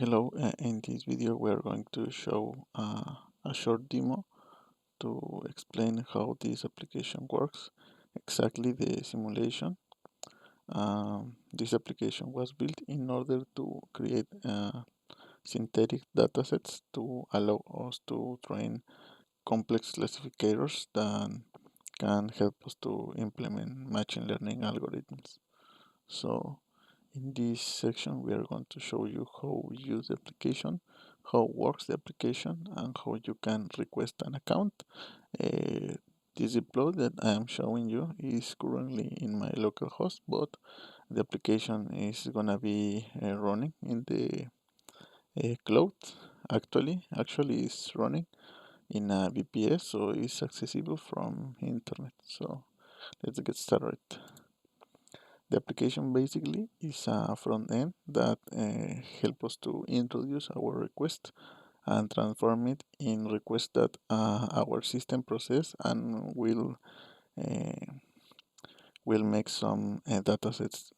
Hello, in this video we are going to show a short demo to explain how this application works, exactly the simulation. This application was built in order to create synthetic datasets to allow us to train complex classifiers that can help us to implement machine learning algorithms. So in this section, we are going to show you how we use the application, how works the application, and how you can request an account. This deploy that I am showing you is currently in my local host, but the application is gonna be running in the cloud. Actually, it's running in a VPS, so it's accessible from internet. So let's get started. The application basically is a front end that helps us to introduce our request and transform it in request that our system process and uh, will make some datasets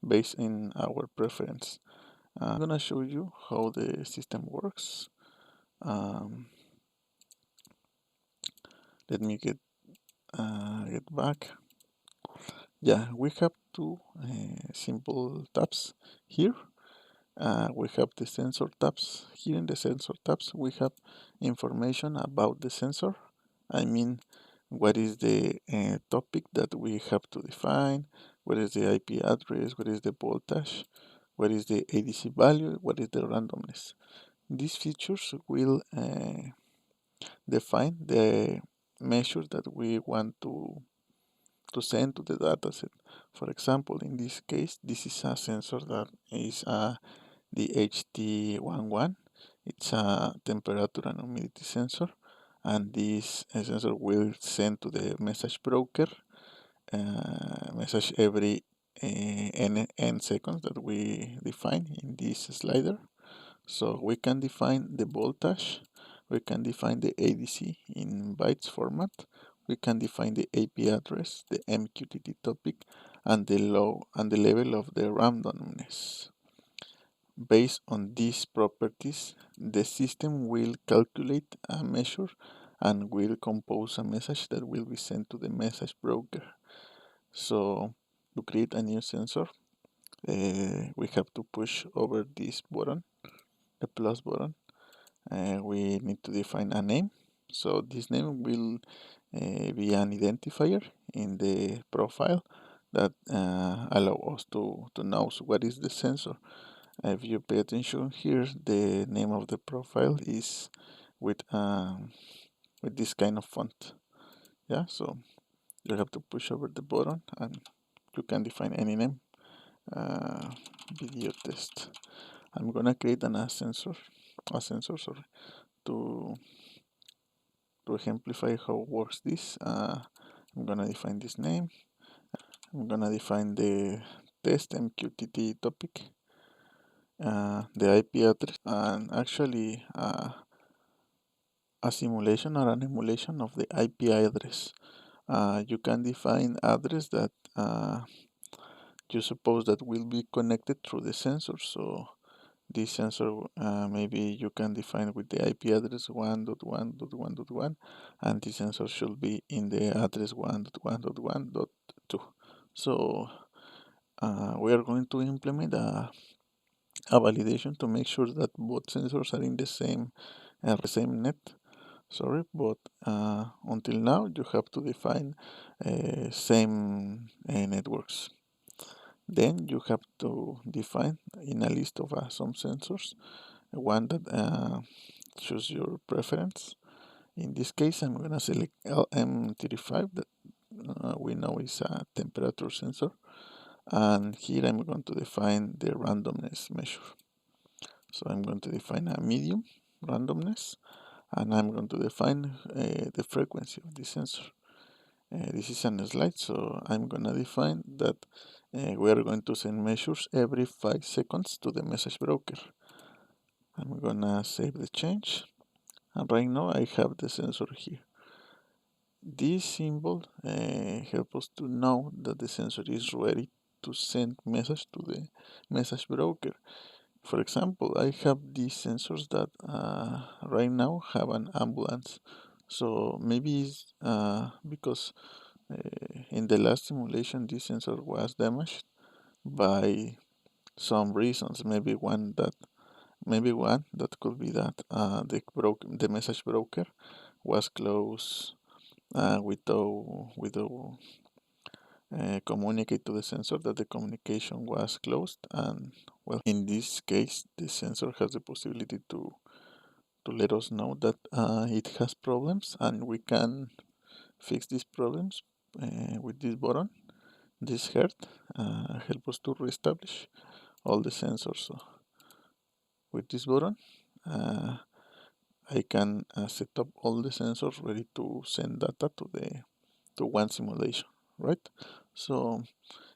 based in our preference. I'm gonna show you how the system works. Um, Let me get back. Yeah, we have two simple tabs here. We have the sensor tabs. Here in the sensor tabs, we have information about the sensor. I mean, what is the topic that we have to define, what is the IP address, what is the voltage, what is the ADC value, what is the randomness. These features will define the measures that we want to send to the dataset. For example, in this case, this is a sensor that is the HT11. It's a temperature and humidity sensor, and this sensor will send to the message broker message every n seconds that we define in this slider. So we can define the voltage, we can define the ADC in bytes format, we can define the IP address, the eMQTT topic, and the level of the randomness. Based on these properties, the system will calculate a measure and will compose a message that will be sent to the message broker. So to create a new sensor, we have to push over this button, the plus button. We need to define a name. So this name will be an identifier in the profile that allow us to know what is the sensor. If you pay attention here, the name of the profile is with this kind of font. Yeah, so you have to push over the button and you can define any name. Video test. I'm gonna create a sensor sorry, to exemplify how works this. I'm gonna define this name. I'm gonna define the test MQTT topic, the IP address, and actually a simulation or an emulation of the IP address. You can define address that you suppose that will be connected through the sensor. So this sensor maybe you can define with the IP address 1.1.1.1, and this sensor should be in the address 1.1.1.2. So we are going to implement a validation to make sure that both sensors are in the same net. Sorry, but until now you have to define same networks. Then you have to define in a list of some sensors one that choose your preference. In this case, I'm gonna select LM35 that we know is a temperature sensor, and here I'm going to define the randomness measure. So I'm going to define a medium randomness, and I'm going to define the frequency of the sensor. This is a slide, so I'm gonna define that we are going to send measures every 5 seconds to the message broker. I'm gonna save the change, and right now I have the sensor here. This symbol helps us to know that the sensor is ready to send message to the message broker. For example, I have these sensors that right now have an ambulance. So maybe it's because in the last simulation this sensor was damaged by some reasons. Maybe one that could be that the message broker was closed without communicate to the sensor that the communication was closed, and well, in this case the sensor has the possibility to let us know that it has problems, and we can fix these problems with this button. This heart help us to reestablish all the sensors. So with this button uh, I can set up all the sensors ready to send data to one simulation, right? So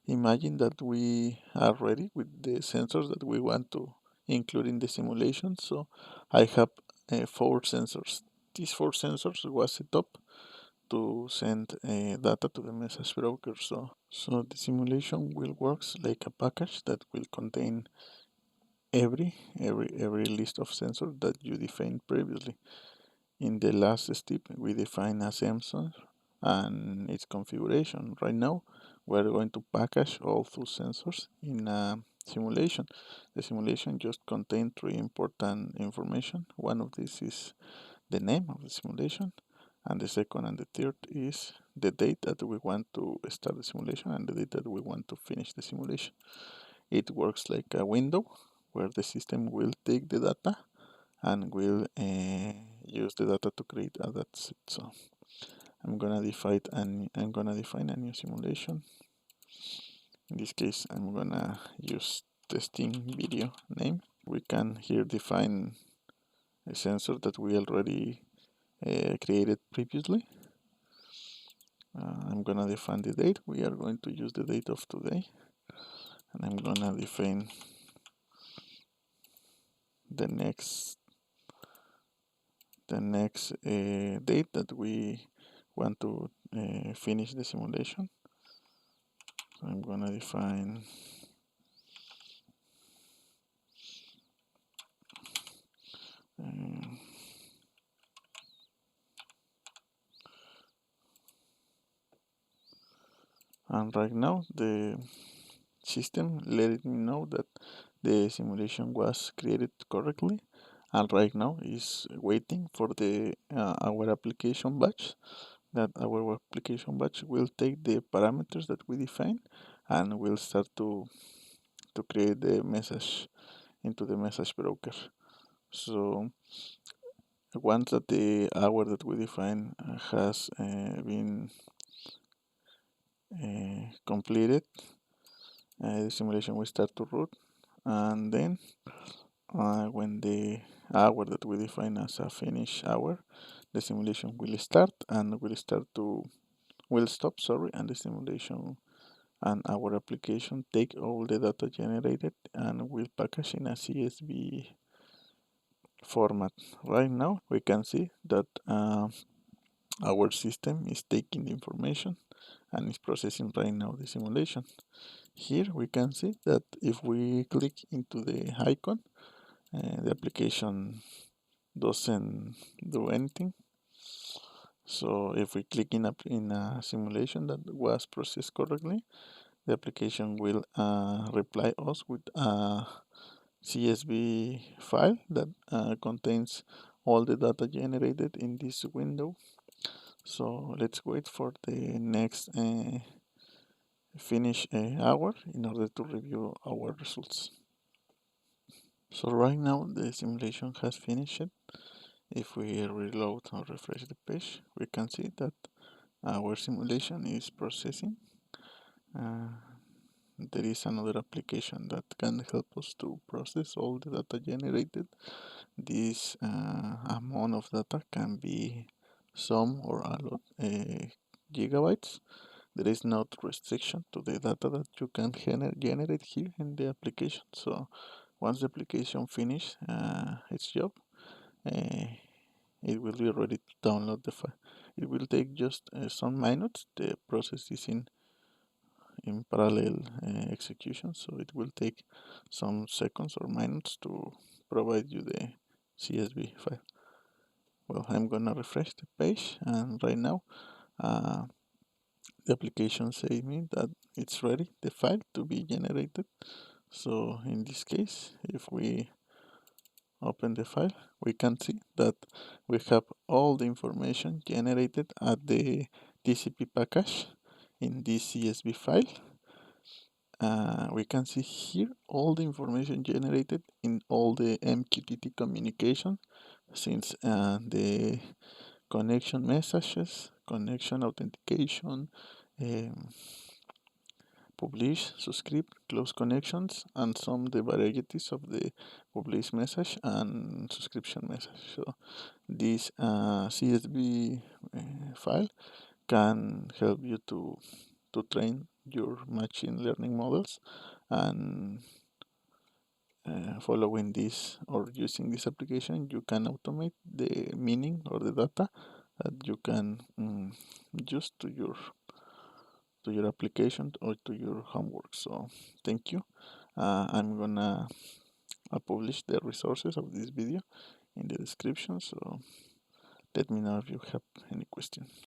imagine that we are ready with the sensors that we want to include in the simulation. So I have 4 sensors. These 4 sensors was set up to send data to the message broker. So the simulation will works like a package that will contain every list of sensors that you defined previously. In the last step, we define a sensor and its configuration. Right now, we're going to package all those sensors in a simulation. The simulation just contains 3 important information. One of these is the name of the simulation, and the second and the third is the date that we want to start the simulation and the date that we want to finish the simulation. It works like a window where the system will take the data and will use the data to create a dataset. So I'm gonna define a new simulation. In this case, I'm gonna use testing video name. We can here define a sensor that we already created previously. I'm gonna define the date. We are going to use the date of today, and I'm gonna define the next date that we want to finish the simulation. So I'm gonna define and right now the system let me know that the simulation was created correctly, and right now is waiting for the our application batch. That our application batch will take the parameters that we define and will start to create the message into the message broker. So once that the hour that we define has been completed, the simulation will start to root, and then when the hour that we define as a finish hour, the simulation will start and will stop, sorry, and the simulation and our application take all the data generated and will package in a CSV format. Right now we can see that our system is taking the information and is processing right now the simulation. Here we can see that if we click into the icon, the application doesn't do anything. So if we click in a simulation that was processed correctly, the application will reply us with a CSV file that contains all the data generated in this window. So let's wait for the next finish hour in order to review our results. So right now the simulation has finished. If we reload or refresh the page, we can see that our simulation is processing. There is another application that can help us to process all the data generated. This amount of data can be some or a lot gigabytes. There is no restriction to the data that you can generate here in the application. So once the application finish its job, it will be ready to download the file. It will take just some minutes. The process is in parallel execution, so it will take some seconds or minutes to provide you the CSV file. Well, I'm gonna refresh the page, and right now the application says me that it's ready, the file to be generated. So in this case, if we open the file, we can see that we have all the information generated at the TCP package in this CSV file. We can see here all the information generated in all the MQTT communication, since the connection messages, connection authentication, um, publish, subscript, close connections, and some the varieties of the publish message and subscription message. So this CSV file can help you to train your machine learning models, and following this or using this application, you can automate the meaning or the data that you can use to your application or to your homework. So thank you. I'm gonna publish the resources of this video in the description, so let me know if you have any questions.